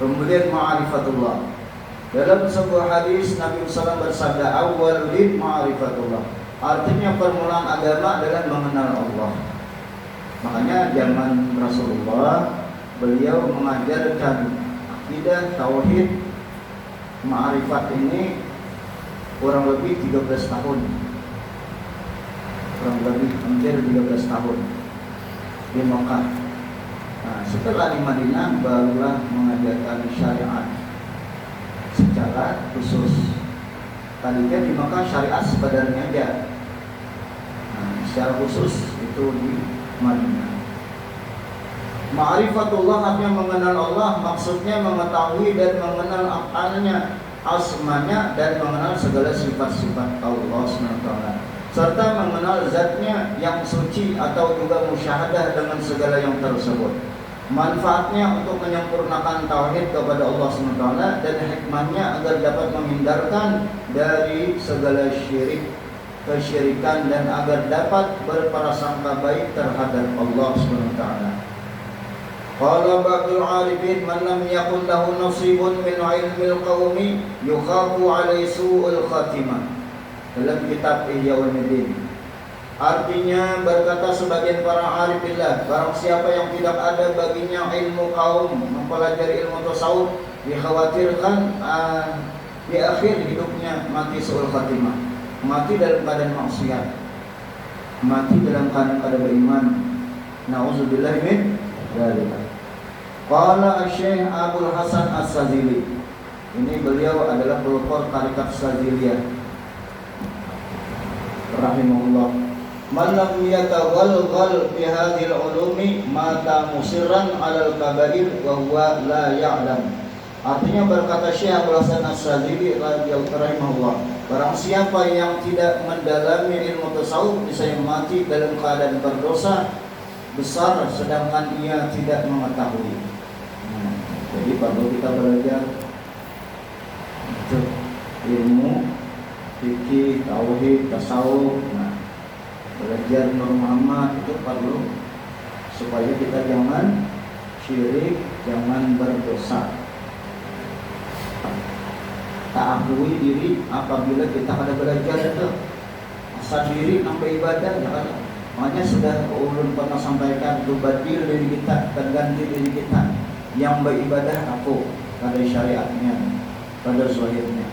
Kemudian ma'rifatullah. Dalam sebuah hadis Nabi SAW bersabda, awwalul ma'rifatullah. Artinya permulaan agama adalah mengenal Allah. Makanya zaman Rasulullah beliau mengajarkan akidah, tauhid, ma'rifat ini kurang lebih 13 tahun. Kurang lebih hampir 13 tahun di Mekah. Nah, setelah di Madinah barulah mengajarkan syariat secara khusus. Tadinya di Mekah syariat sebenarnya aja. Nah, secara khusus itu di Madinah. Ma'rifatullah artinya mengenal Allah, maksudnya mengetahui dan mengenal af'alnya, asmanya, dan mengenal segala sifat-sifat Allah SWT, serta mengenal zatnya yang suci atau juga musyahadah dengan segala yang tersebut. Manfaatnya untuk menyempurnakan tauhid kepada Allah SWT dan hikmahnya agar dapat menghindarkan dari segala syirik, kesyirikan, dan agar dapat berprasangka baik terhadap Allah SWT. Qala ba'dul 'arifin man lam yakun lahu nasibun min 'ilmil qaumi yukhafu 'alaihi su'ul khatimah. Dalam kitab Ihya Ulumuddin. Artinya berkata sebagian para arifillah, barang siapa yang tidak ada baginya ilmu kaum, mempelajari ilmu tasawuf, dikhawatirkan di akhir hidupnya mati su'ul khatimah, mati dalam keadaan maksiat, mati dalam keadaan kada beriman. Nauzubillah min dzalik. Qala Syekh Abdul Hasan As-Sazili. Ini beliau adalah pelopor tarekat Saziliyah rahimahullah. Man lam yatawalghal fi hadhil ulumi mata musirran 'alal kabair wa huwa la ya'lam. Artinya berkata Syekh Abdul Hasan As-Sazili rahimahullah, barang siapa yang tidak mendalami ilmu tasawuf bisa mati dalam keadaan berdosa besar sedangkan ia tidak mengetahui. Jadi perlu kita belajar ilmu fikih, tauhid, tasawuf. Nah, belajar Nur Muhammad itu perlu supaya kita jangan syirik, jangan berdosa. Tak akui diri apabila kita ada belajar itu asal diri sampai ibadah jangan. Makanya sudah ulun pernah sampaikan itu badil diri kita, terganti diri kita. Yang beribadah aku pada syariatnya, pada zahirnya.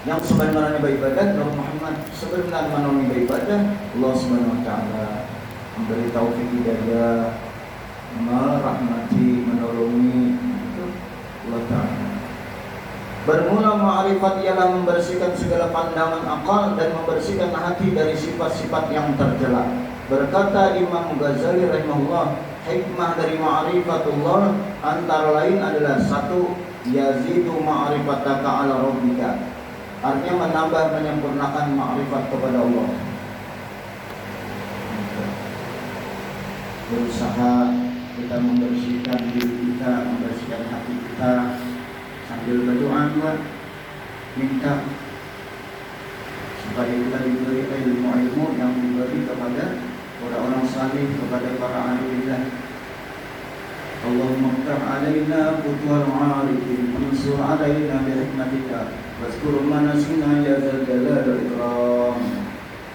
Yang sebenarnya beribadah Nur Muhammad, sebenarnya mana beribadah Allah Subhanahu wa taala memberi taufik hidayah, merahmati, menolongi itu Allah taala. Bermula ma'rifat ialah membersihkan segala pandangan akal dan membersihkan hati dari sifat-sifat yang tercela. Berkata Imam Ghazali rahimahullah, hikmah dari ma'rifatullah antara lain adalah satu, yazidu ma'rifataka ala rabbika. Artinya menambah, menyempurnakan ma'rifat kepada Allah. Berusaha kita membersihkan diri kita, membersihkan hati kita sambil berdoa juga, minta supaya kita diberi ilmu-ilmu yang diberi kepada orang-orang salih, kepada para alillah. Allahumma ftah alaina futuhal arifin, ansur alaina bi hikmatika, wazkur manasina ya dzal jalal wal ikram.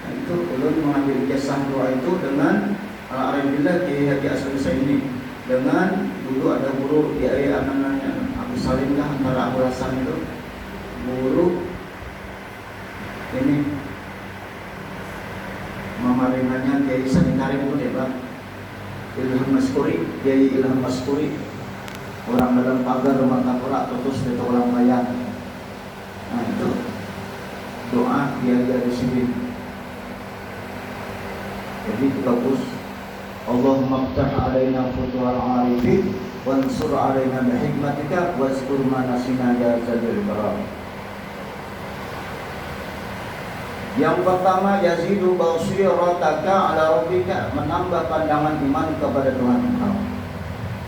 Nah, itu ulun mengambil jasah doa itu dengan al-arifillah Kiai Haji Asri ini. Dengan dulu ada guru Kiai namanya Abu Salim lah, antara Abu Hasan itu guru ini mamaringannya Kiai Sanitari itu hebat, Ilham Maskuri, Kiai Ilham Maskuri, orang dalam pagar rumah kapura terus itu orang bayar. Nah itu doa dia di sini. Jadi bagus. Allahumma ftah alaina futuhal arifin wansur alaina bi hikmatika wazkur manasina ya dzal karam. Yang pertama, yazidu basirataka ala rabbika, menambah pandangan iman kepada Tuhan engkau.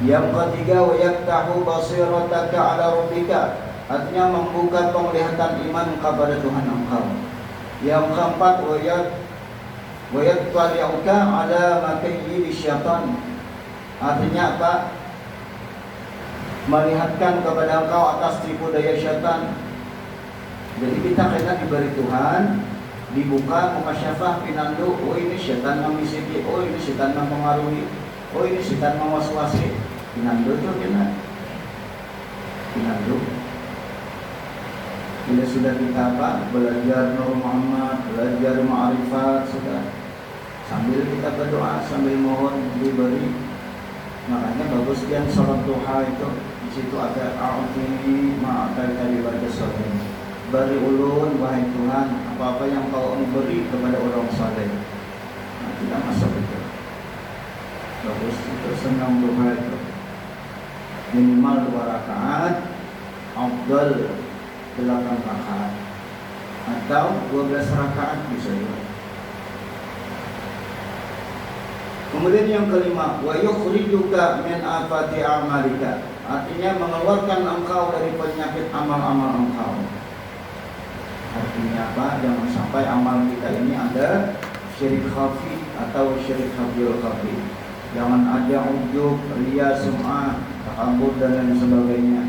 Yang ketiga, wa yaftahu basirataka ala rabbika, artinya membuka penglihatan iman kepada Tuhan engkau. Yang keempat, wa yattali'uka ala makayyi syaitan, artinya apa? melihatkan kepada engkau atas tipu daya syaitan. Jadi kita kena diberi Tuhan, dibuka mukasyafah pinandu, oh ini syaitan memisiki, oh ini syaitan mempengaruhi, oh ini syaitan mewaswasi. Pinandu itu kena pinandu. Bila sudah kita belajar Nur Muhammad, belajar ma'rifat, sudah sambil kita berdoa, sambil mohon diberi. Makanya bagus yang salat duha itu, di situ ada a'udini ma'atai tadi baca salat. Beri ulun wahai Tuhan apa-apa yang kau beri kepada orang saleh. Nah, tidak masuk itu. Bagus itu senang duha itu. Minimal 2 rakaat, afdal 8 rakaat atau 12 rakaat bisa juga. Kemudian yang kelima, wa yukhrijuka min afati a'malika. Artinya mengeluarkan engkau dari penyakit amal-amal engkau. Artinya apa? Jangan sampai amal kita ini ada syirik khafi atau syirik khafiyul khafi. Jangan ada ujub, riya, sum'ah, takabur dan lain sebagainya.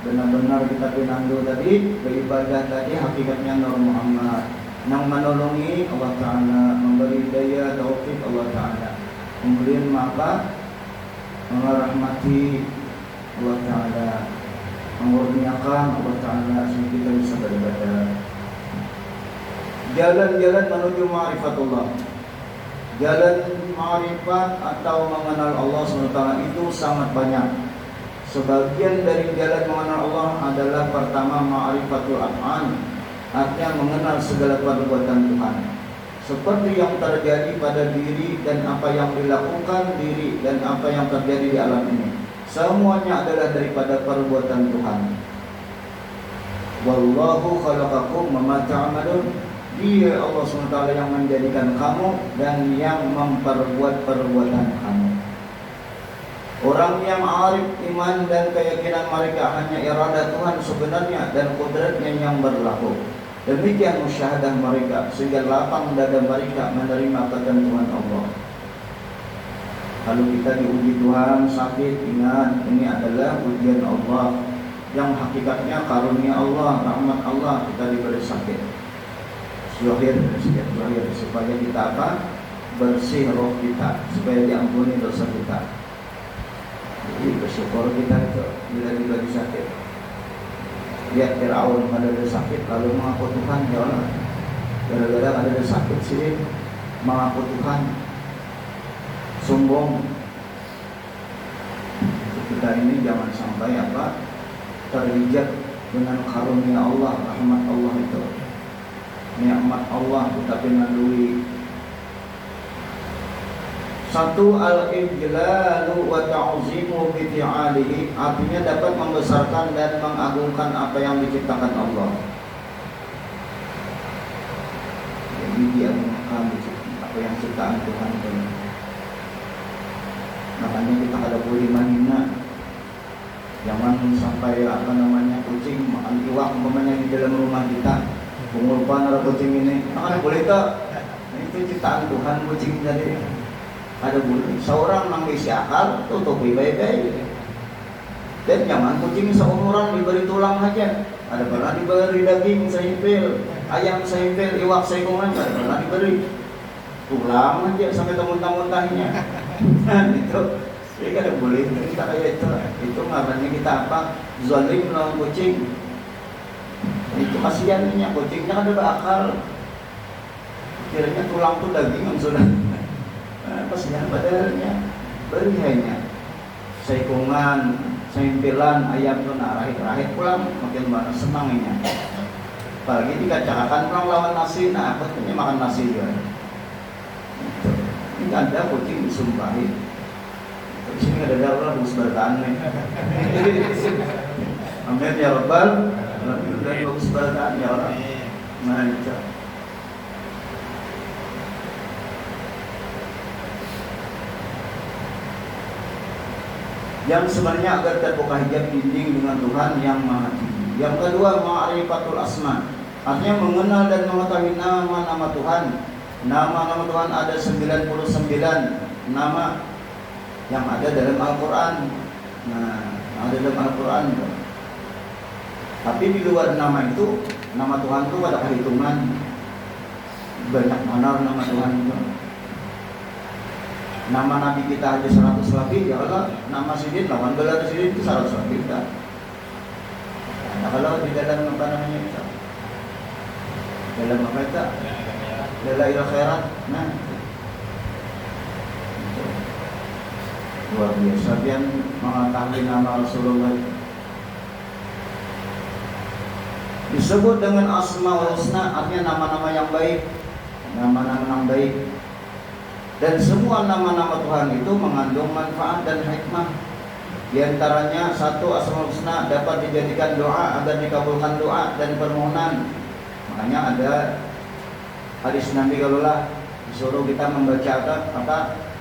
Benar-benar kita pinandu tadi, beribadah tadi hakikatnya Nur Muhammad, yang menolongi Allah Ta'ala, memberi daya taufik Allah Ta'ala, kemudian apa? Merahmati Allah Ta'ala, mengurniakan Allah Ta'ala sehingga kita bisa beribadah. Jalan-jalan menuju ma'rifatullah, jalan ma'rifat atau mengenal Allah SWT itu sangat banyak. Sebagian dari jalan mengenal Allah adalah pertama ma'rifatul af'al, artinya mengenal segala perbuatan Tuhan, seperti yang terjadi pada diri dan apa yang dilakukan diri dan apa yang terjadi di alam ini. Semuanya adalah daripada perbuatan Tuhan. Wallahu khalaqakum wa ma ta'malun. Dia Allah SWT yang menjadikan kamu dan yang memperbuat perbuatan kamu. Orang yang arif iman dan keyakinan mereka hanya irada Tuhan sebenarnya dan kudratnya yang berlaku. Demikian musyahadah mereka sehingga lapang dada mereka menerima ketentuan Allah. Kalau kita diuji Tuhan sakit, ingat ini adalah ujian Allah yang hakikatnya karunia Allah, rahmat Allah, kita diberi sakit. Zahir supaya kita apa? Bersih roh kita, supaya diampuni dosa kita. Jadi bersyukur kita itu bila diberi sakit. Lihat Fir'aun ada sakit lalu mengaku Tuhan, ya Allah. Gara-gara ada sakit sih mengaku Tuhan, sombong. Kita ini jangan sampai apa? Terhijab dengan karunia Allah, rahmat Allah itu, nikmat Allah kita pinandui. Satu, al-ijlalu wa ta'zimu bi fi'alihi, artinya dapat membesarkan dan mengagungkan apa yang diciptakan Allah. Jadi dia mengagungkan apa yang ciptaan Tuhan itu. Makanya kita ada boleh menghina. Jangan sampai kucing makan iwak umpamanya di dalam rumah kita. Pengurban ada kucing ini, makanya boleh tak? Itu ciptaan Tuhan kucing tadi. Ada boleh. Seorang mengisi akal tutupi baik-baik. Dan jangan kucing seumuran diberi tulang aja. Ada pernah diberi daging seimpil, ayam seimpil, iwak sekungan, ada pernah diberi tulang aja sampai muntah-muntahnya. Itu jadi kada boleh kita kayak itu makanya kita apa? Zalim lawan kucing. Itu kasihannya kucingnya ada berakal. Kiranya tulang tuh daging sudah. Kasihan badannya, beri hanya seikungan, seimpilan ayam tuh rahit-rahit pulang makin mana senangnya. Apalagi dikacakakan pulang lawan nasi, nah apa tuh makan nasi juga. Ini ada kucing disumpahi. Di sini ada darurat harus bertahan nih. Amin ya Rabbal. Udah bagus bertahan ya orang. Mantap. Yang sebenarnya agar terbuka hijab dinding dengan Tuhan yang Maha Tinggi. Yang kedua, ma'rifatul asma, artinya mengenal dan mengetahui nama-nama Tuhan. Nama-nama Tuhan ada 99 nama yang ada dalam Al-Quran. Nah, ada dalam Al-Quran. Tapi di luar nama itu, nama Tuhan itu ada perhitungan. Banyak mana nama Tuhan itu. Nama Nabi kita aja 100 lebih, ya Allah, nama Sidin, lawan gelar Sidin itu 100 lebih kan. Nah kalau di dalam apa namanya itu, dalam apa itu, Dalail Khairat, nah itu. Luar biasa dia mengetahui nama Rasulullah itu. Disebut dengan Asmaul Husna, artinya nama-nama yang baik, nama-nama yang baik. Dan semua nama-nama Tuhan itu mengandung manfaat dan hikmah. Di antaranya satu, Asmaul Husna dapat dijadikan doa agar dikabulkan doa dan permohonan. Makanya ada hadis Nabi kalaulah disuruh kita membaca apa?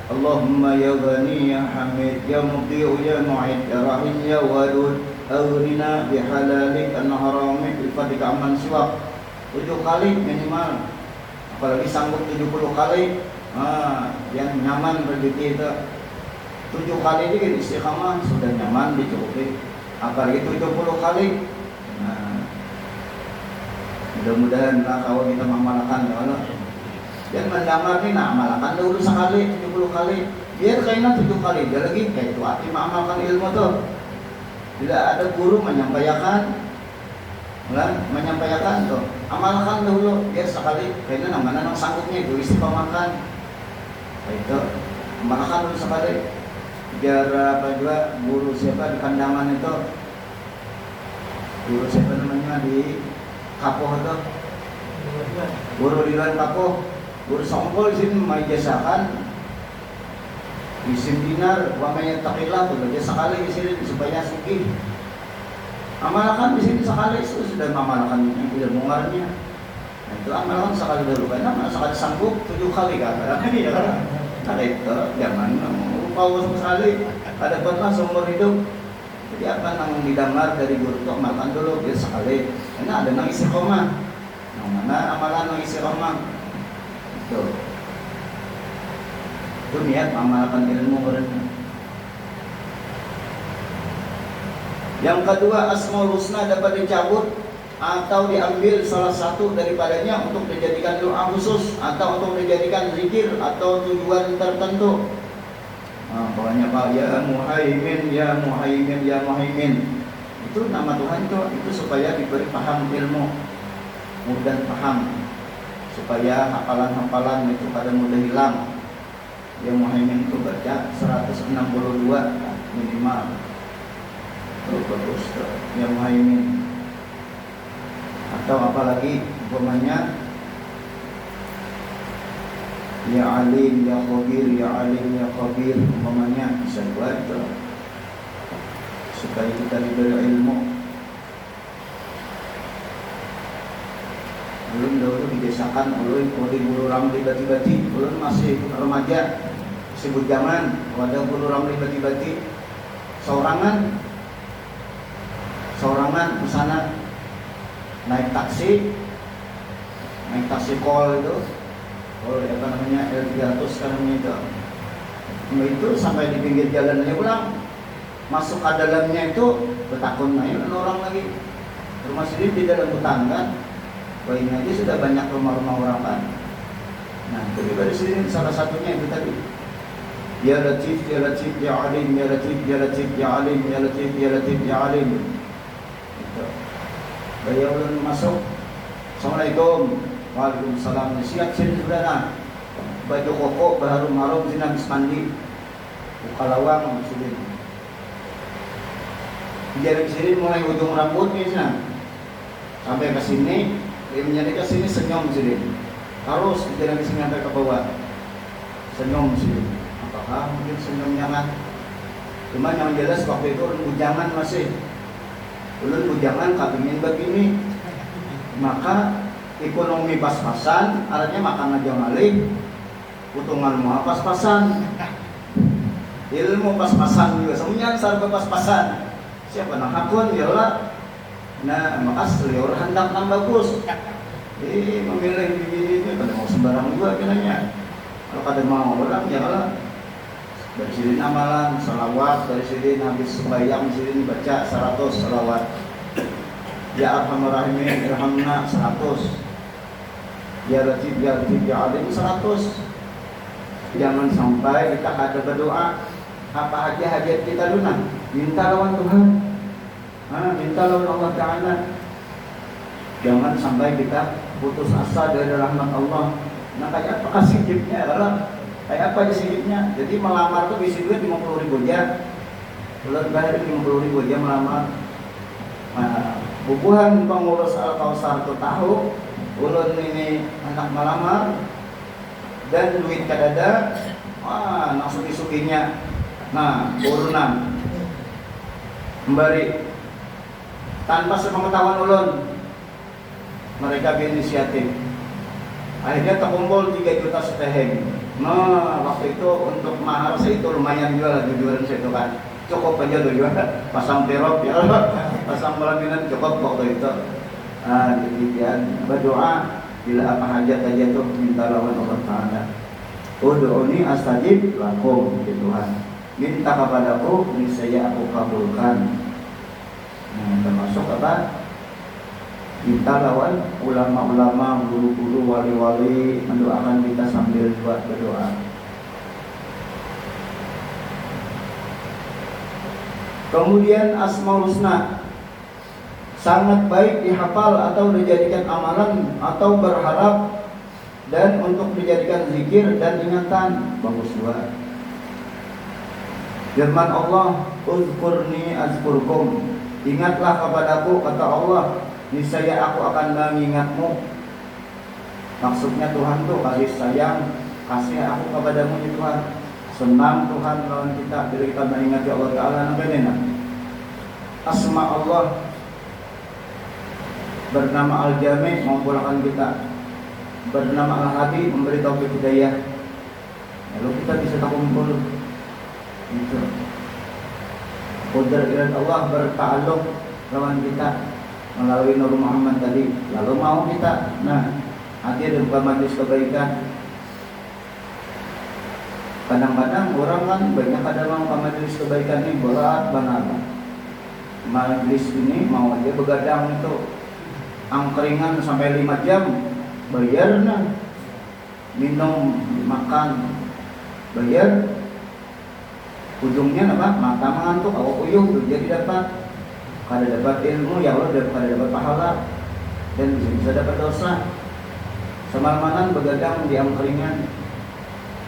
Allahumma ya Ghani ya Hamid ya Mubdi'u ya Mu'id ya Rahim ya Wadud Aghnina bihalalik an haramik bifadika amman siwak. 7 kali minimal. Apalagi sanggup 70 kali. Yang nyaman rezeki itu 7 kali ini istiqamah sudah nyaman dicukupi. Apalagi 70 kali. Nah, mudah-mudahan lah kalau kita mengamalkan ya Allah. Dan mendamar ini amalkan dulu sekali 70 kali. Biar kayaknya 7 kali. Dia lagi kayak itu hati mengamalkan ilmu tuh. Bila ada guru menyampaikan tuh, amalkan dulu biar sekali. Kayaknya namanya sanggupnya itu istiqamahkan. Itu amalkan dulu sekali. Biar apa juga guru siapa di kandangan itu, guru siapa namanya di Kapoh itu, guru di luar Kapoh, guru Songkol di sini mengijazakan isim dinar wa may yattaqillah tuh aja sekali di sini supaya sugih. Amalkan di sini sekali sudah mengamalkan ilmu ngarnya. Nah, itu amalkan sekali dulu karena sekali sanggup 7 kali kata ini ya kan. Ada itu jangan mau sekali ada pernah seumur hidup. Jadi apa yang didengar dari guru itu amalkan dulu biar sekali. Karena ada nang istiqomah. Nah, mana amalan nang istiqomah? Itu. Itu niat mengamalkan ilmu mereka. Yang kedua, Asmaul Husna dapat dicabut atau diambil salah satu daripadanya untuk dijadikan doa khusus atau untuk dijadikan zikir atau tujuan tertentu. Pokoknya Pak ya Muhaimin, ya Muhaimin, ya Muhaimin. Itu nama Tuhan itu supaya diberi paham ilmu, mudah paham, supaya hafalan-hafalan itu pada mudah hilang. Yang Muhaimin itu baca 162 minimal. Bagus tuh. Yang Muhaimin. Atau apalagi umpamanya ya alim ya khabir, ya alim ya khabir, umpamanya bisa buat supaya kita diberi ilmu. Belum dahulu didesakan oleh guru ramli bati-bati, belum masih remaja, sebut zaman, wadah guru ramli bati-bati, seorangan di sana naik taksi kol itu, apa namanya L300 sekarang itu sampai di pinggir jalan aja pulang, masuk ke dalamnya itu betakun orang lagi, rumah sendiri di dalam hutan kan. Wah ini aja sudah banyak rumah-rumah orang kan. Nah itu dari sini salah satunya itu tadi. Ya Latif, ya Latif, ya Alim, ya Latif, ya Latif, ya Alim, ya Latif, ya Latif, ya Alim. Itu. Beliau belum masuk. Assalamualaikum. Waalaikumsalam. Siap sini sudah nah. Baju koko berharum-harum sini habis mandi. Buka lawang sini. Dari sini mulai ujung rambutnya sini. Sampai ke sini. Dia menjadi ke sini senyum sini. Harus jalan di sini sampai ke bawah. Senyum sini. Apakah mungkin senyumnya kan? Cuma yang jelas waktu itu bujangan masih. Ulun bujangan kepingin begini. Maka ekonomi pas-pasan, artinya makan aja ngalih. Utungan mau pas-pasan. Ilmu pas-pasan juga. Semuanya sarga pas-pasan. Siapa nak hakun ya Allah. Nah, maka seliur hendak nang bagus. Memilih begini itu pada mau sembarang juga kinanya. Kalau pada mau orang ya Allah Dari sini amalan salawat, dari sini habis sembahyang sini baca 100 salawat. Ya Arhamar Rahimin irhamna 100. Ya Latif ya Latif ya Alim 100. Jangan sampai kita ada berdoa apa aja hajat kita lunas, minta lawan Tuhan. Minta lawan Allah Ta'ala. Jangan sampai kita putus asa dari rahmat Allah. Nah kayak apa sikitnya adalah kayak apa aja sikitnya. Jadi melamar tuh bisa duit 50.000 aja. Bulan bayar 50.000 aja melamar. Nah, bubuhan pengurus Al-Kausar tuh tahu ulun ini anak melamar dan duit kadada. Wah, nak suki-sukinya. Nah, urunan kembali tanpa sepengetahuan ulun mereka berinisiatif. Akhirnya terkumpul 3 juta seteheng. Nah, waktu itu untuk mahar saya itu lumayan juga jujuran saya itu kan. Cukup aja tuh juga. Pasang terop ya Allah. Pasang pelaminan cukup waktu itu. Demikian berdoa bila apa hajat aja tuh minta lawan Allah Ta'ala. Ud'uni astajib lakum ya Tuhan. Minta kepadaku niscaya aku kabulkan. Nah, termasuk apa? Kita lawan ulama-ulama, guru-guru, wali-wali mendoakan kita sambil buat berdoa. Kemudian Asmaul Husna sangat baik dihafal atau dijadikan amalan atau berharap dan untuk dijadikan zikir dan ingatan. Bagus juga. Firman Allah, "Uzkurni azkurkum." Ingatlah kepadaku kata Allah, niscaya aku akan mengingatmu. Maksudnya Tuhan tuh kasih sayang, kasih aku kepadamu ya Tuhan. Senang Tuhan lawan kita bila kita mengingati Allah Ta'ala. Namanya asma Allah bernama Al-Jami' mengumpulkan kita, bernama Al-Hadi memberi taufik hidayah. Lalu kita bisa terkumpul gitu. Qudrat Allah berta'alluq lawan kita melalui Nur Muhammad tadi. Lalu mau kita hadir di bukan majlis kebaikan. Kadang-kadang orang kan banyak ada mau ke majlis kebaikan ini berat banget. Majlis ini mau aja begadang itu angkringan sampai 5 jam bayar minum makan bayar, ujungnya apa? Mata mengantuk, awak uyuh tuh jadi dapat kada dapat ilmu ya Allah, kada dapat pahala dan bisa dapat dosa. Semalaman begadang di angkringan.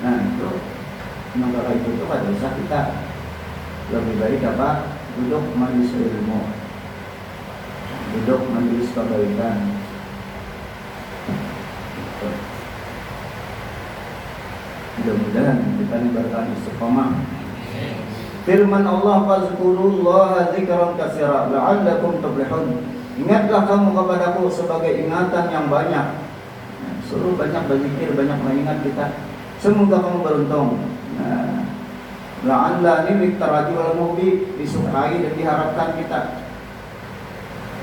Nah itu maka itu tuh kada dosa kita. Lebih baik apa? Duduk majelis ilmu, duduk majelis kebaikan. Mudah-mudahan kita ini berkah istiqamah. Firman Allah, "Fazkurullaha dzikran katsira la'allakum tuflihun." Ingatlah kamu kepadaku sebagai ingatan yang banyak. Suruh banyak berzikir, banyak mengingat kita. Semoga kamu beruntung. La'alla ni litaraji wal muhbi, disukai dan diharapkan kita.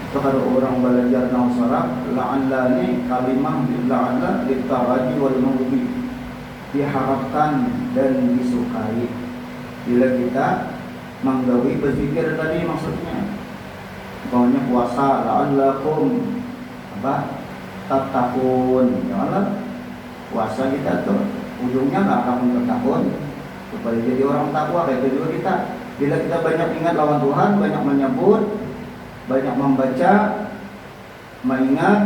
Itu kalau orang belajar nahwu saraf, la'alla ni kalimah la'alla litaraji wal muhbi, diharapkan dan disukai. Bila kita menggawi berzikir tadi maksudnya pokoknya puasa la'allakum tattaqun. Janganlah puasa kita tuh ujungnya enggak akan bertakun supaya jadi orang takwa. Kayak itu juga kita. Bila kita banyak ingat lawan Tuhan, banyak menyebut, banyak membaca, mengingat,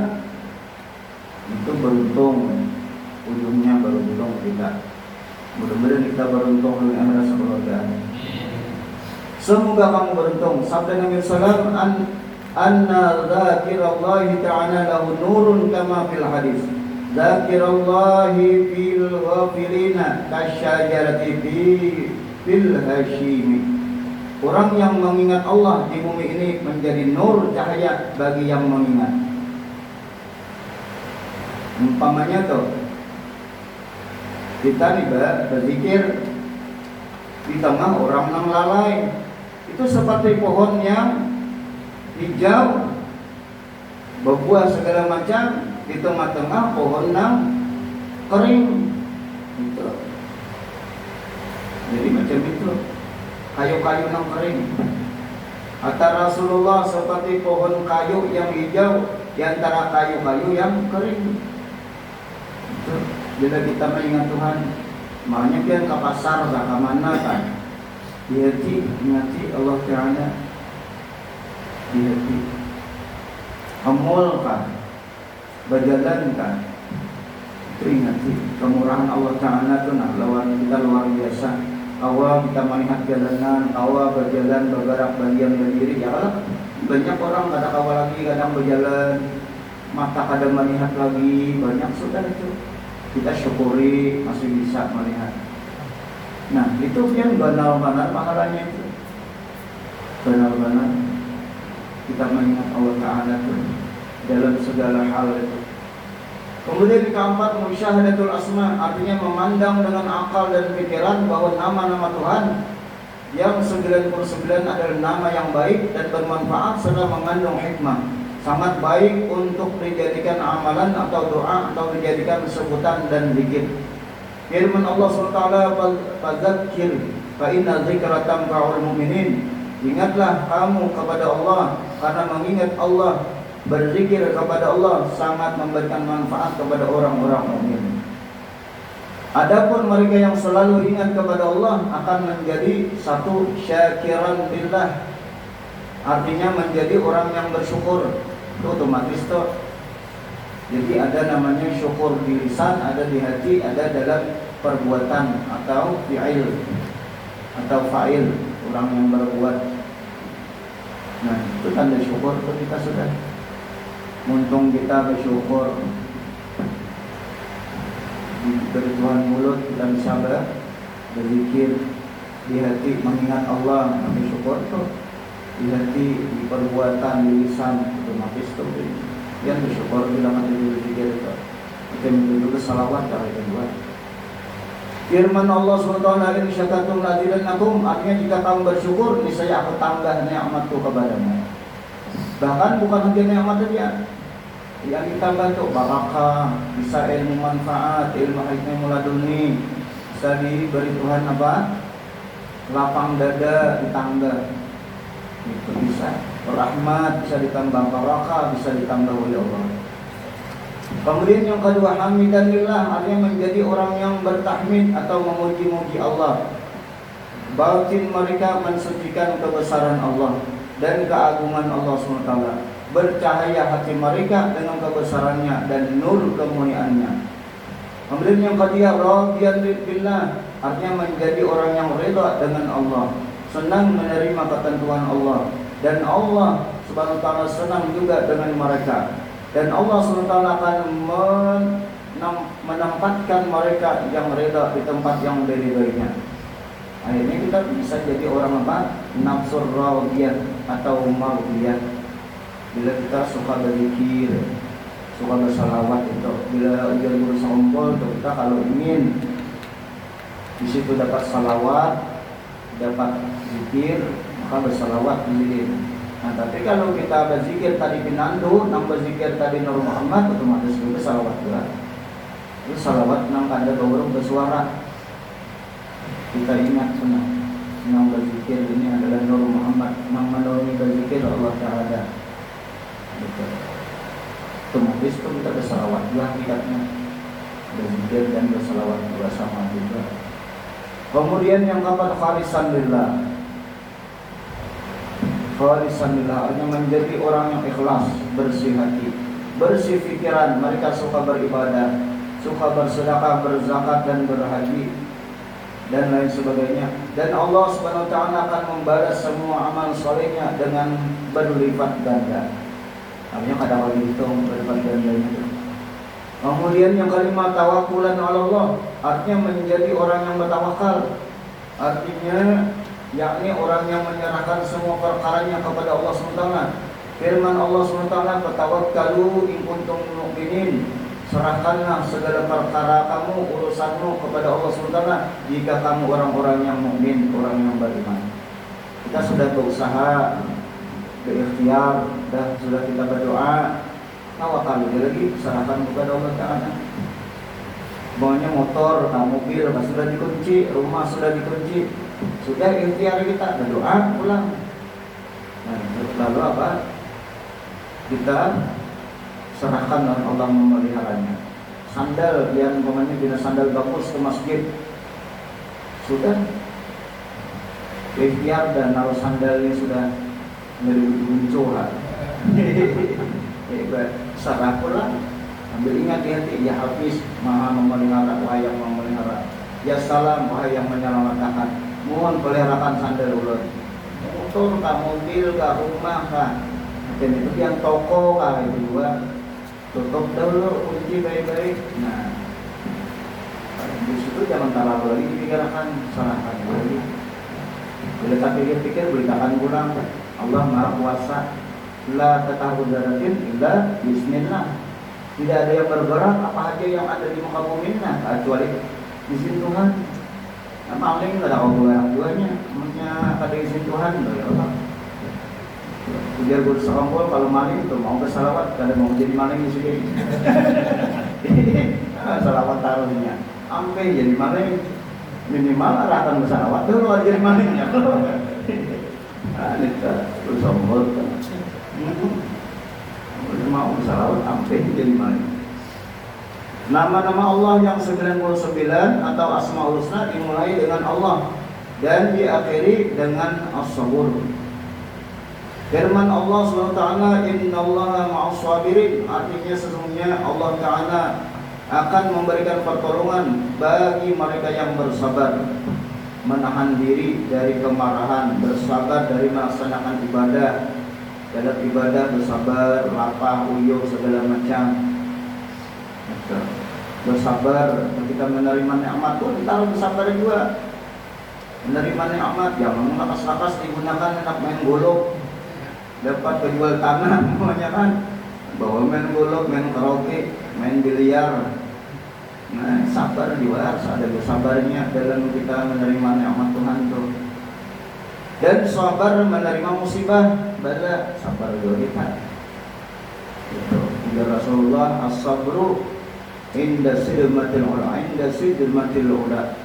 itu beruntung. Ujungnya beruntung kita. Mudah-mudahan kita beruntung dengan akhirat sekeluarga. Semoga kamu beruntung. Sabda Nabi sallallahu alaihi wasallam, "Anna dzakirallahi ta'ala lahu nurun kama fil hadis. Dzakirallahi fil ghafilina kasyajarati fil hashimi." Orang yang mengingat Allah di bumi ini menjadi nur cahaya bagi yang mengingat. Umpamanya tuh kita nih berzikir di tengah orang yang lalai, itu seperti pohon yang hijau berbuah segala macam di tengah-tengah pohon yang kering gitu. Jadi macam itu, kayu-kayu yang kering. Kata Rasulullah seperti pohon kayu yang hijau di antara kayu-kayu yang kering. Itu bila kita mengingat Tuhan, makanya kita ke pasar ke mana kan, di hati ingati Allah Ta'ala, di hati amul kan, berjalan kan, itu ingati kemurahan Allah Ta'ala itu nah lawan kita luar biasa. Awal kita melihat jalanan, awal berjalan bergerak bagian berdiri, ya Allah, banyak orang kadang awal lagi, kadang berjalan, mata kadang melihat lagi, banyak sudah itu. Kita syukuri masih bisa melihat. Nah itu yang benar-benar pahalanya itu, benar-benar kita mengingat Allah Ta'ala itu dalam segala hal itu. Kemudian yang keempat, musyahadatul asma, artinya memandang dengan akal dan pikiran bahwa nama-nama Tuhan yang 99 adalah nama yang baik dan bermanfaat serta mengandung hikmah. Sangat baik untuk dijadikan amalan atau doa atau dijadikan sebutan dan zikir. Firman Allah SWT, "Fadzakir fa inna dzikra tanfa'ul mu'minin." Ingatlah kamu kepada Allah, karena mengingat Allah, berzikir kepada Allah sangat memberikan manfaat kepada orang-orang mukmin. Adapun mereka yang selalu ingat kepada Allah akan menjadi satu syakiran billah, artinya menjadi orang yang bersyukur. Itu otomatis tuh. Jadi ada namanya syukur di lisan, ada di hati, ada dalam perbuatan atau fi'il atau fa'il, orang yang berbuat. Nah itu tanda syukur itu kita sudah. Untung kita bersyukur, diberi Tuhan mulut kita bisa berzikir, di hati mengingat Allah, kami syukur tuh, di hati, di perbuatan, di lisan, otomatis tuh yang bersyukur bilang hati berzikir itu. Kita menjadi salawat cara kedua. Firman Allah SWT, "In syakartum lazidannakum," artinya jika kamu bersyukur, niscaya aku tambah nikmatku kepadamu. Bahkan bukan hanya nikmat saja, yang ditambah tuh barakah, bisa ilmu manfaat, ilmu hikmah laduni, bisa diberi Tuhan apa? Lapang dada ditambah, itu bisa. Rahmat bisa ditambah, barakah bisa ditambah oleh Allah. Kemudian yang kedua, hamidanillah, artinya menjadi orang yang bertahmid atau memuji-muji Allah. Batin mereka mensucikan kebesaran Allah dan keagungan Allah SWT. Bercahaya hati mereka dengan kebesarannya dan nur kemuliaannya. Kemudian yang ketiga, radiyan billah, artinya menjadi orang yang rela dengan Allah, senang menerima ketentuan Allah, dan Allah Subhanahu wa taala senang juga dengan mereka. Dan Allah SWT akan menempatkan mereka yang rela di tempat yang baik-baiknya. Akhirnya kita bisa jadi orang apa? Nafsur radiyah atau mardiyah. Bila kita suka berzikir, suka bersalawat itu, bila ujian guru sompol itu, kita kalau ingin di situ dapat salawat, dapat zikir, maka bersalawat berzikir. Nah tapi kalau kita berzikir tadi pinandu, nang berzikir tadi Nur Muhammad, otomatis juga salawat juga. Itu salawat nang kada baru bersuara. Kita ingat senang berzikir ini adalah Nur Muhammad, nang menolongi berzikir Allah Ta'ala. Otomatis itu kita bersalawat juga hakikatnya, berzikir dan bersalawat juga sama juga. Kemudian yang keempat, khalisan lillah. Khalisan lillah artinya menjadi orang yang ikhlas, bersih hati, bersih pikiran. Mereka suka beribadah, suka bersedekah, berzakat dan berhaji dan lain sebagainya. Dan Allah Subhanahu wa taala akan membalas semua amal solehnya dengan berlipat ganda. Artinya kadang lagi hitung berlipat gandanya. Kemudian yang kelima, tawakulan ala Allah, artinya menjadi orang yang bertawakal. Artinya yakni orang yang menyerahkan semua perkaranya kepada Allah SWT. Firman Allah SWT, "Fatawakkalu in kuntum mu'minin." Serahkanlah segala perkara kamu, urusanmu kepada Allah SWT jika kamu orang-orang yang mukmin, orang yang beriman. Kita sudah berusaha, berikhtiar, dan sudah kita berdoa, tawakal lagi, serahkan kepada Allah Ta'ala. Maunya motor, mobil sudah dikunci, rumah sudah dikunci, sudah ikhtiar kita berdoa pulang. Nah, lalu apa? Kita serahkan dan Allah memeliharanya. Sandal yang umpamanya bila sandal bagus ke masjid, sudah ikhtiar dan naruh sandalnya sudah meluncur. Serah pulang. Ambil ingat di hati, ya Hafiz maha memelihara, wahai yang memelihara. Ya Salam, wahai yang menyelamatkan. Mohon peliharakan sandal ulun. Motor kah, mobil kah, rumah kah, dan itu yang toko kah, itu juga tutup dulu, kunci baik-baik. Nah, di situ jangan terlalu lagi dipikirkan, serahkan lagi. Bila tak pikir-pikir, beritakan pulang. Allah Maha Kuasa. La tatahud daratin illa bismillah. Tidak ada yang bergerak apa aja yang ada di muka bumi kecuali izin Tuhan. Nah, maling ada orang duanya, namanya pada izin Tuhan, ya Allah. Biar gue sekongkol kalau maling itu mau bersalawat, kalau mau jadi maling di sini. Salawat taruhnya, sampai jadi maling minimal arahkan bersalawat dulu jadi malingnya. Kita bersongkol kan. Mau bersalawat sampai jadi maling. Nama-nama Allah yang 99 atau Asmaul Husna dimulai dengan Allah dan diakhiri dengan As-Sabur. Firman Allah SWT, Innallaha ma'as sabirin, artinya sesungguhnya Allah Ta'ala akan memberikan pertolongan bagi mereka yang bersabar, menahan diri dari kemarahan, bersabar dari melaksanakan ibadah. Dalam ibadah bersabar, lapah, uyuh, segala macam. Bersabar ketika menerima nikmat pun kita harus bersabar juga. Menerima nikmat, jangan lakas-lakas digunakan hendak main golok, dapat penjual tanah, namanya kan. Bawa main golok, main karaoke, main biliar. Nah, sabar juga harus ada bersabarnya dalam kita menerima nikmat Tuhan tuh. Dan sabar menerima musibah, bala sabar juga kita. Itu Rasulullah as-sabru inda sidmatil ula, inda sidmatil ula.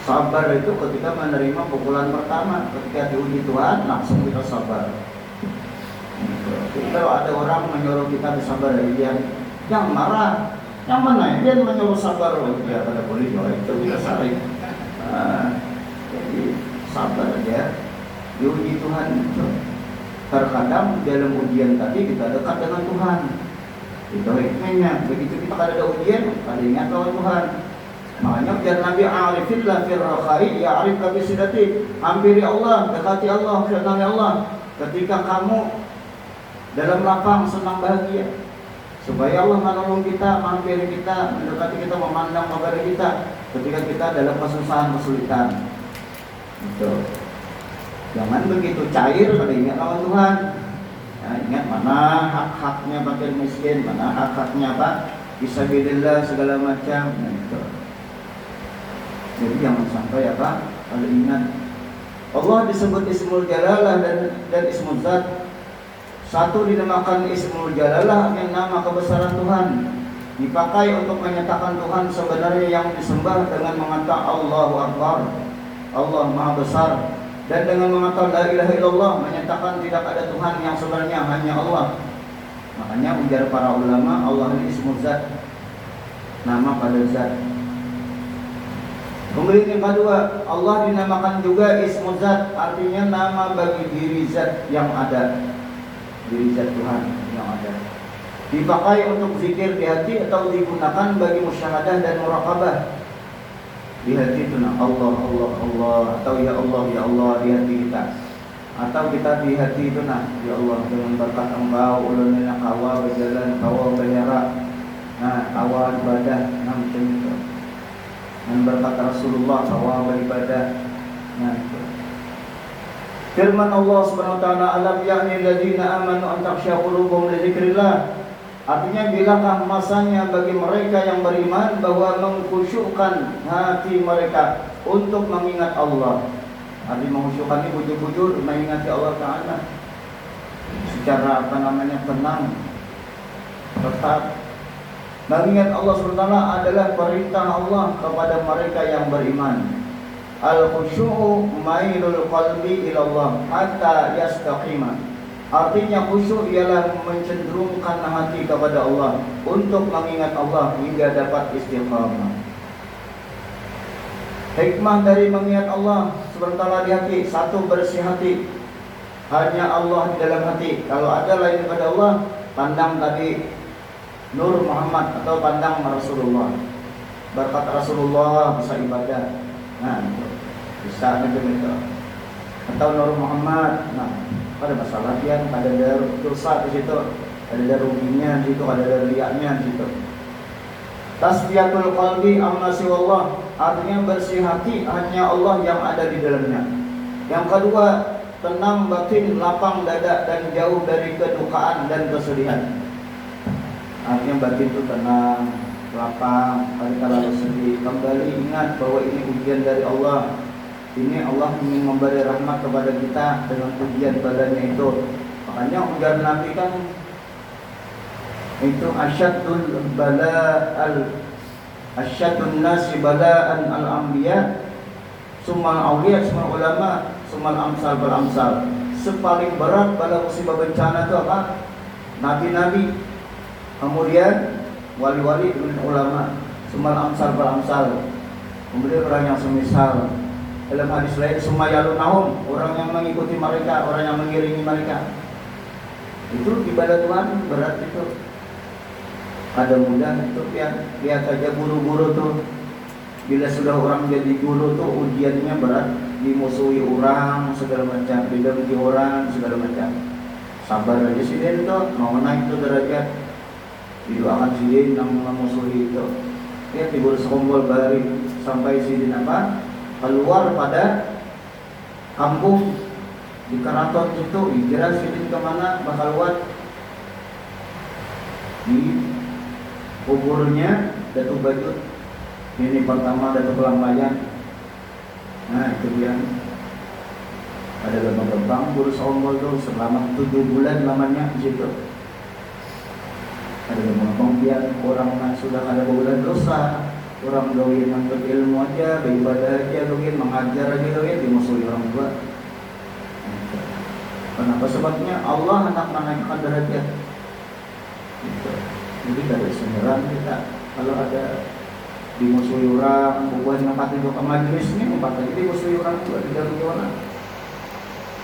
Sabar itu ketika menerima pukulan pertama, ketika diuji Tuhan langsung kita sabar. Jadi kalau ada orang menyuruh kita bersabar, dia yang marah, yang mana dia menyuruh sabar, dia pada boleh itu kita saling. Jadi sabar aja, diuji Tuhan itu. Terkadang dalam ujian tadi kita dekat dengan Tuhan. Itu hikmahnya. Begitu kita ada ujian, kita ingat lawan Tuhan. Makanya biar Nabi arifillah fir rakhai, ya arif bi sidati. Hampiri Allah, dekati Allah, kenali Allah. Ketika kamu dalam lapang senang bahagia, supaya Allah menolong kita, menghampiri kita, mendekati kita, memandang kepada kita ketika kita dalam kesusahan, kesulitan. Betul. Jangan begitu cair pada ingat lawan Tuhan. Nah, ingat mana hak-haknya fakir miskin, mana hak-haknya apa? Fisabilillah segala macam. Nah, itu. Jadi jangan sampai apa? Kalau ingat Allah disebut Ismul Jalalah dan Ismul Zat. Satu dinamakan Ismul Jalalah yang nama kebesaran Tuhan, dipakai untuk menyatakan Tuhan sebenarnya yang disembah dengan mengatakan Allahu Akbar, Allah Maha Besar. Dan dengan mengatakan la ilaha illallah, menyatakan tidak ada Tuhan yang sebenarnya, hanya Allah. Makanya ujar para ulama, Allah ini Ismul Zat, nama pada zat. Kemudian yang kedua, Allah dinamakan juga Ismul Zat, artinya nama bagi diri zat yang ada, diri zat Tuhan yang ada. Dipakai untuk zikir di hati atau digunakan bagi musyahadah dan muraqabah. Di hati itu Allah, Allah, Allah, atau ya Allah di hati kita. Atau kita di hati itu ya Allah, dengan berkat Engkau ulunnya kawa berjalan, kawa berjarak, kawa ibadah, macam itu. Dan berkat Rasulullah kawa beribadah. Itu. Firman Allah Subhanahu wa taala, alam ya'ni alladziina aamanu an takhsha qulubuhum li dzikrillah. Artinya bilakah masanya bagi mereka yang beriman bahwa mengkhusyukkan hati mereka untuk mengingat Allah. Arti mengkhusyukkan ini bujur-bujur mengingati Allah Ta'ala secara tenang, tetap Mengingat Allah SWT adalah perintah Allah kepada mereka yang beriman. Al-khusyu'u mailul qalbi ilallah hatta yastaqima. Artinya khusyuk ialah mencenderungkan hati kepada Allah untuk mengingat Allah hingga dapat istiqamah. Hikmah dari mengingat Allah sementara di hati, satu, bersih hati. Hanya Allah di dalam hati. Kalau ada lain daripada Allah, pandang tadi Nur Muhammad atau pandang Rasulullah. Berkat Rasulullah bisa ibadah. Nah, bisa macam itu. Atau Nur Muhammad. Nah, pada masalah yang ada dosa di situ, ada ruginya di situ, ada riaknya di situ. Tasfiyatul qalbi amma siwallah, artinya bersih hati hanya Allah yang ada di dalamnya. Yang kedua, tenang batin, lapang dada dan jauh dari kedukaan dan kesedihan. Artinya batin itu tenang, lapang, kalau sedih kembali ingat bahwa ini ujian dari Allah. Ini Allah ingin memberi rahmat kepada kita dengan ujian badannya itu. Makanya ujian Nabi kan itu asyadul nasi bala'an al-anbiya summal awliya summal ulama summal amsal bal amsal. Sepaling berat bala musibah bencana itu apa? Nabi-nabi, kemudian wali-wali dan ulama, summal amsal bal amsal, kemudian orang yang semisal. Dalam hadis lain sumayalunahum, orang yang mengikuti mereka, orang yang mengiringi mereka. Itu ibadah Tuhan berat itu. Ada mudah itu ya, lihat aja guru-guru tuh. Bila sudah orang jadi guru tuh ujiannya berat, dimusuhi orang segala macam, dibenci orang segala macam. Sabar aja sidin tuh, mau naik tuh derajat. Didoakan sidin yang memusuhi itu. Ya tidur sekombol bari sampai sidin apa? Keluar pada kampung di keraton itu, hijrah sidin kemana bakal lewat di kuburnya Datuk Bajut. Ini pertama Datuk Lambayan. Nah itu dia. Ada lembang guru sombol tuh selama 7 bulan lamanya di situ. Ada lembang biar orang sudah ada bulan dosa. Orang doyan untuk ilmu aja, beribadah aja, doyan mengajar aja, doyan dimusuhi orang tua. Kenapa? Sebabnya Allah hendak menaikkan derajat. Gitu. Jadi dari semeran kita kalau ada dimusuhi orang, bukan tempat itu ke majelis ini, tempat lagi dimusuhi orang tua di dalam orang.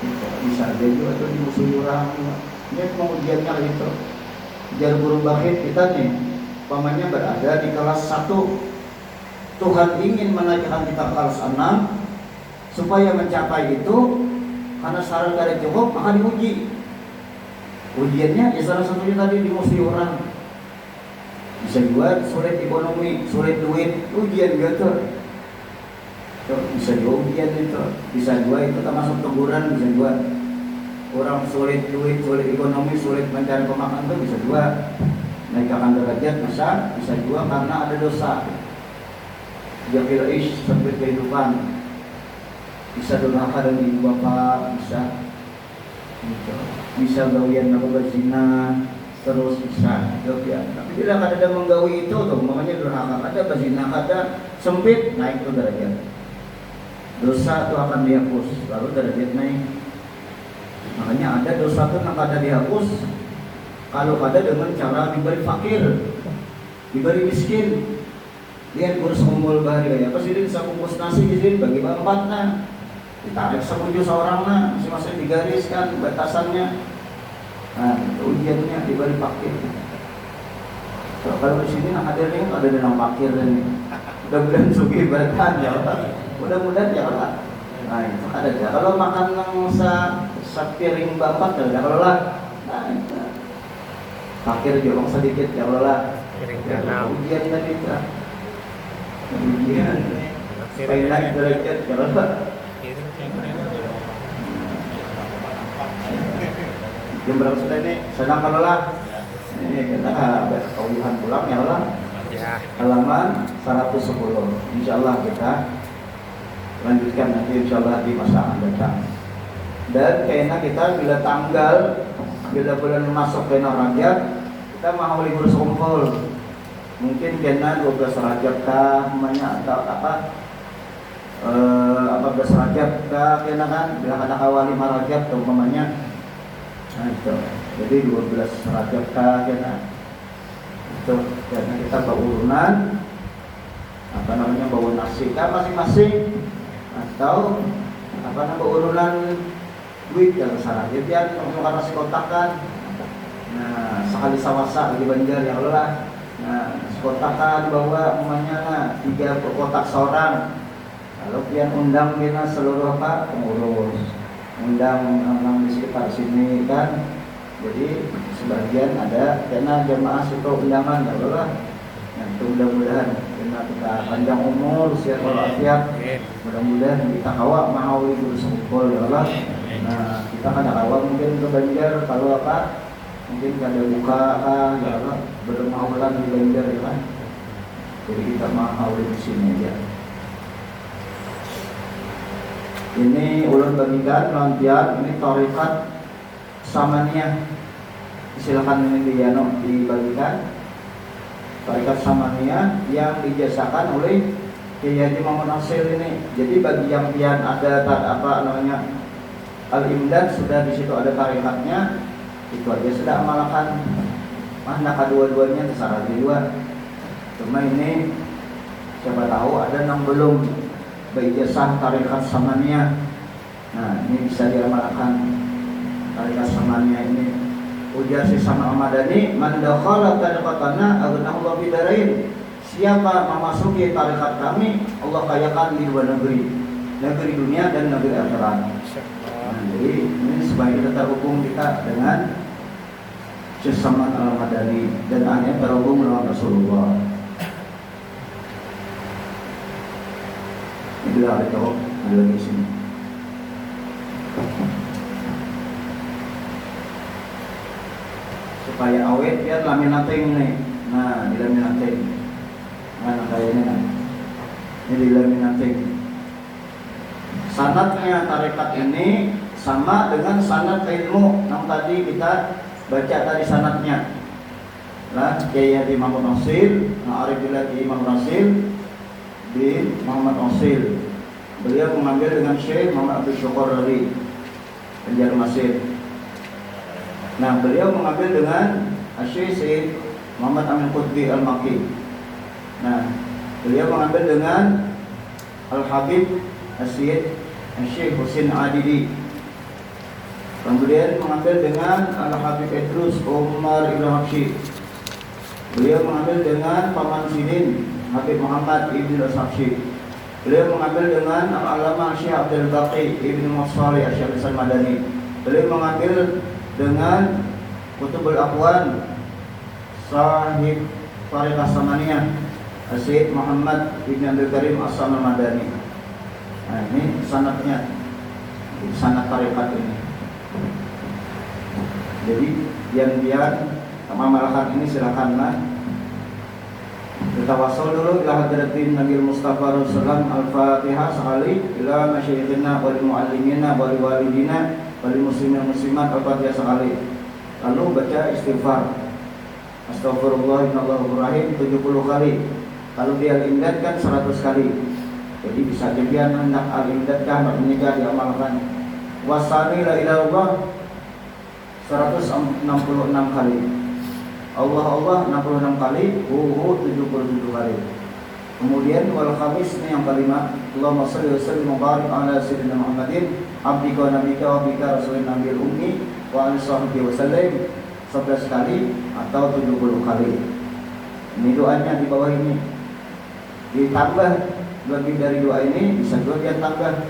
Gitu. Bisa aja juga tuh dimusuhi orang tua. Ini pengujiannya itu. Jar guru bakhit kita nih, pamannya berada di kelas 1. Tuhan ingin menaikkan kita kelas 6 supaya mencapai itu, karena syarat dari cukup maka diuji. Ujiannya ya salah satunya tadi dimusuhi orang. Bisa juga sulit ekonomi, sulit duit, ujian gitu. Bisa juga ujian itu, bisa juga itu termasuk teguran, bisa juga orang sulit duit, sulit ekonomi, sulit mencari pemakan itu bisa juga naikkan derajat, bisa juga karena ada dosa. Jafil ish sampai kehidupan, bisa durhaka dengan ibu bapak, bisa gawian melakukan zina, terus bisa gawian. Tapi bila ada menggawi itu tuh, namanya durhaka, ada berzina, ada sempit, naik tuh derajat. Dosa itu akan dihapus, lalu derajat naik. Makanya ada dosa itu yang ada dihapus kalau ada dengan cara diberi fakir, diberi miskin. Lihat guru semumpul bahari kayak apa sih, bisa bungkus nasi di sini bagi empatnya, ditarik 7 seorang masing-masing digariskan batasannya. Nah itu ujiannya diberi fakir. So, kalau di sini hadir nih ada dalam fakir ini. Mudah-mudahan sugi berkah ya Allah. Mudah-mudahan ya Allah. Nah itu ada aja. Kalau makan yang sepiring bapak ada kalau lah. Nah itu fakir jolong sedikit ya Allah lah. Ujian tadi itu. Ujian supaya naik derajat ya Allah. Jam berapa sudah ini? Sedang kalau lah. Ini kita kaulihan pulang ya Allah. Halaman 110. Insyaallah kita lanjutkan nanti insyaallah di masa akan datang. Dan kayaknya kita bila bulan masuk ke Rajab, kita mau libur sekumpul. mungkin kena 12 Rajab kah namanya atau apa 12 Rajab kah kena kan bila ada awal 5 Rajab umpamanya. Nah itu jadi 12 Rajab kah kena itu karena kita berurunan apa namanya bawa nasi kah masing-masing atau apa namanya urunan duit yang salah jadi langsung karena nasi kotak kan. Nah sekali sawasa di Banjar ya Allah lah. Nah kotak kan bawa umumnya 3 kotak seorang. Kalau pian undang kita seluruh apa pengurus undang orang di sekitar sini kan. Jadi sebagian ada karena jemaah suka undangan ya Allah lah. Nah itu mudah-mudahan karena kita panjang umur sehat walafiat. Mudah-mudahan kita hawa mau ibu sekumpul ya Allah. Nah kita kan awal mungkin ke Banjar kalau apa mungkin ada buka ya Allah bermaulan di Banjar ya kan. Jadi kita mau di sini aja. Ini ulun bagikan lantian ini tarikat samaniyah. Silakan ini dibagikan tarikat samaniyah yang dijasakan oleh Kiai Haji Muhammad Nasir ini. Jadi bagi yang pian ada apa namanya Al-Imdad sudah di situ ada tarikatnya, itu aja sudah amalkan. Mana kedua-duanya terserah dua. Cuma ini siapa tahu ada yang belum berijazah tarikat samaniyah. Nah ini bisa diamalkan tarikat samaniyah ini. Ujar si Sama Ahmadani man dakhala tariqatana aghnahullahu bidarain. Siapa memasuki tarikat kami Allah kayakan di dua negeri, negeri dunia dan negeri akhirat. Nah, jadi ini sebagai terhubung kita dengan Syekh Samad Al-Madani dan hanya terhubung dengan Rasulullah. Ini ada di sini. Supaya awet biar laminating nih. Nah, di laminating. Nah, kayak ini kan. Ini di laminating. Sanadnya tarekat ini sama dengan sanad ilmu yang tadi kita baca tadi sanadnya. Lah, Kiai Haji Muhammad Nasir, Arif Billah Imam Nasir bin Muhammad Nasir. Beliau mengambil dengan Syekh Muhammad Abdul Syukur dari Banjarmasin. Nah, beliau mengambil dengan Syekh Muhammad Amin Qutbi Al-Makki. Nah, beliau mengambil dengan Al-Habib Syekh Husin Adidi. Kemudian mengambil dengan Al-Habib Idrus Umar Ibn Habsyi. Beliau mengambil dengan Paman Sidin Habib Muhammad Ibn Al-Habsyi. Beliau mengambil dengan Al-Alama Syekh Abdul Baqi Ibn Masfari Asy'ari Al-Madani. Beliau mengambil dengan Kutubul Aqwan Sahib Tariqah Samaniyah Syekh Muhammad Ibn Abdul Karim As-Samad Madani. Nah ini sanadnya, sanad tarikat ini. Jadi yang mengamalkan ini silakanlah. Kita wasol dulu ila hadratin Nabi Mustafa Rasulullah Al-Fatihah sekali ila masyayikhina wal muallimina wal walidina wal muslimin muslimat Al-Fatihah sekali. Lalu baca istighfar. Astagfirullah innallahu rahim 70 kali. Kalau dia al-imdad kan 100 kali. Jadi bisa jadi hendak al-imdad kan menikah diamalkan. Wasani la ilaha illallah 166 kali. Allah 66 kali, 77 kali. Kemudian wal khamis ini yang kelima, Allahumma shalli wa sallim wa barik ala sayyidina Muhammadin abdika wa nabiyika wa bika rasulin nabiyil ummi wa alihi wa sallam 11 kali atau 70 kali. Ini doanya di bawah ini. Ditambah lebih dari doa ini bisa juga dia tambah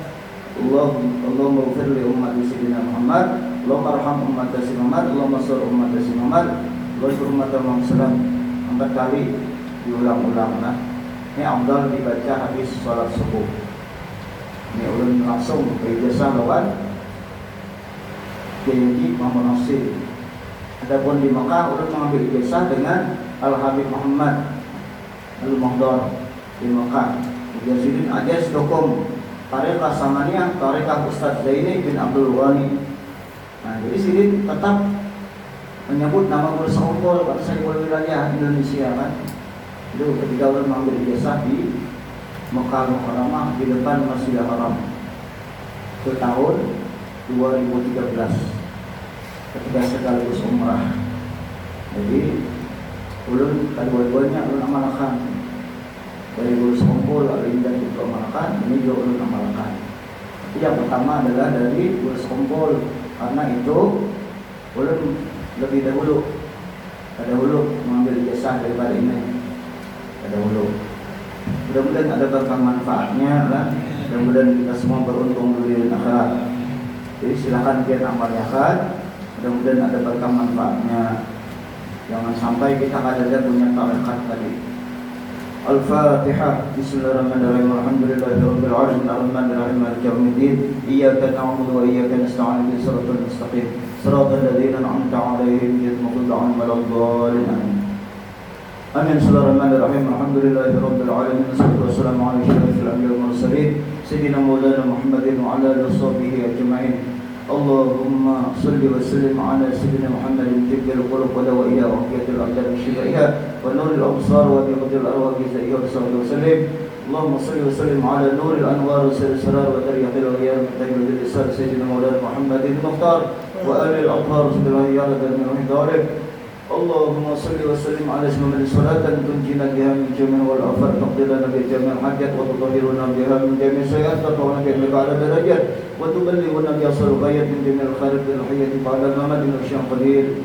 Allahumma ighfir li ummati sayyidina Muhammad, Allahumma arham ummati sayyidina Muhammad, Allahumma sur ummati sayyidina Muhammad, Allahumma ummati Muhammad 4 kali diulang-ulang. Nah, ini afdal dibaca habis sholat subuh. Ini ulun langsung berijazah lawan Kiai Haji Muhammad Nasir. Adapun di Mekah ulun mengambil ijazah dengan Al-Habib Muhammad Al-Muhdar di Mekah. Ijazidin Ajaz Dokum Tariqah Samaniyah Tariqah Ustadz Zaini bin Abdul Ghani. Nah, jadi Sidin tetap menyebut nama Murid Sekumpul Bangsa Wilayah Indonesia kan. Itu ketika ulun mengambil ijazah di Mekah Mukarramah di depan Masjidil Haram ke tahun 2013 ketika sekaligus umrah. Jadi ulun kedua-duanya ulun amalkan dari lulus kumpul lalu dan itu amalkan, ini juga ulun amalkan. Tapi yang pertama adalah dari lulus kumpul, karena itu ulun lebih dahulu mengambil ijazah daripada ini. Dahulu. Mudah-mudahan ada berkah manfaatnya lah. Mudah-mudahan kita semua beruntung dunia dan akhirat. Jadi silakan kita amalkan. Mudah-mudahan ada berkah manfaatnya. Jangan sampai kita kadang-kadang punya tarekat tadi. Al-Fatihah. Bismillahirrahmanirrahim. Alhamdulillahirabbil alamin arrahmanir rahim maliki yaumiddin. Iyyaka na'budu wa iyyaka nasta'in ihdinas siratal mustaqim. Siratal ladzina an'amta 'alaihim ghairil maghdubi 'alaihim waladdallin. Amin. Bismillahirrahmanirrahim. Alhamdulillahirabbil alamin. Wassalatu wassalamu ala asyrafil anbiya'i wal mursalin sayyidina maulana Muhammadin wa ala alihi washabihi ajma'in. Allahumma shalli wa sallim ala sayyidina Muhammadin tibbil qulub wa dawa'iha wa afiyatil abdan shifaiha wa nuril absar wa biqadil arwah jazaiha wa sallallahu wasallim. Allahumma shalli wa sallim ala nuril anwar wa sirril sarar wa tariqil awliya wa tayyibul lisan sayyidina maulana Muhammadin mukhtar wa alihi al-athhar sallallahu alaihi wa sallam. Allahumma salli wa sallim ala sayyidina salatan tunjina biha min jami'il wal afat taqdirana bi jami'il hajat wa tutahhiruna biha min jami'is sayyi'at wa tu'alina biha ala darajat wa tuballighuna biha asal ghayat min jami'il khairat wal hayati ba'da mamadin asyan qadir.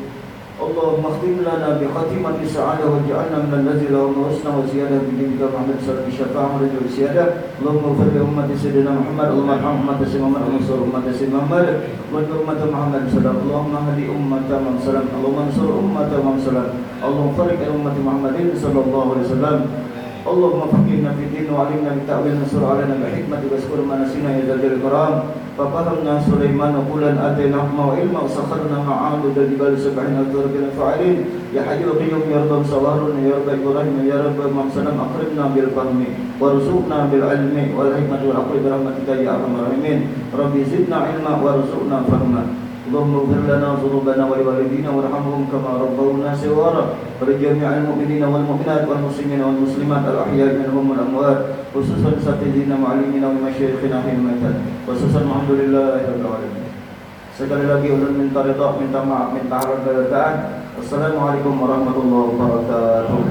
Allahumma khtim lana bi khatimati sa'adah wa ja'alna min allazi lahum husna wa ziyadah bi dinka Muhammad sallallahu alaihi wasallam wa rajul ziyadah. Allahumma ighfir li ummati sayyidina Muhammad Allahumma arham ummati sayyidina Muhammad ansur ummati sayyidina Muhammad wa ummati Muhammad sallallahu Allahumma hadi ummata man salam Allahumma ansur ummata man salam Allahumma farik ummati Muhammadin sallallahu alaihi wasallam. Allahumma faqihna fi din wa alimna bi ta'wil nasr alana bi hikmati wa shkur manasina ya dzal karam. Fafahamna Sulaiman qulan atayna hukma wa ilma wa sakharna ma'ahu dal jibal sab'ina bil fa'ilin ya hayyul qayyum ya rabb sawarun ya rabb ibrahim ya rabb mamsalam aqribna bil fahmi warzuqna bil ilmi wal hikmati wal aqli bi rahmatika ya arhamar rahimin. Rabbi zidna ilma warzuqna fahma. Allahumma ighfir lana dhunubana wa liwalidina warhamhum kama rabbawna shighara wa li jami'il mu'minina wal mu'minat wal muslimina wal muslimat al ahya'i minhum wal amwat khususan satidina ma'alimina wa masyayikhina hil maitat khususan alhamdulillahirabbil alamin. Sekali lagi ulun minta ridha, minta maaf, minta harap dan Assalamualaikum warahmatullahi wabarakatuh.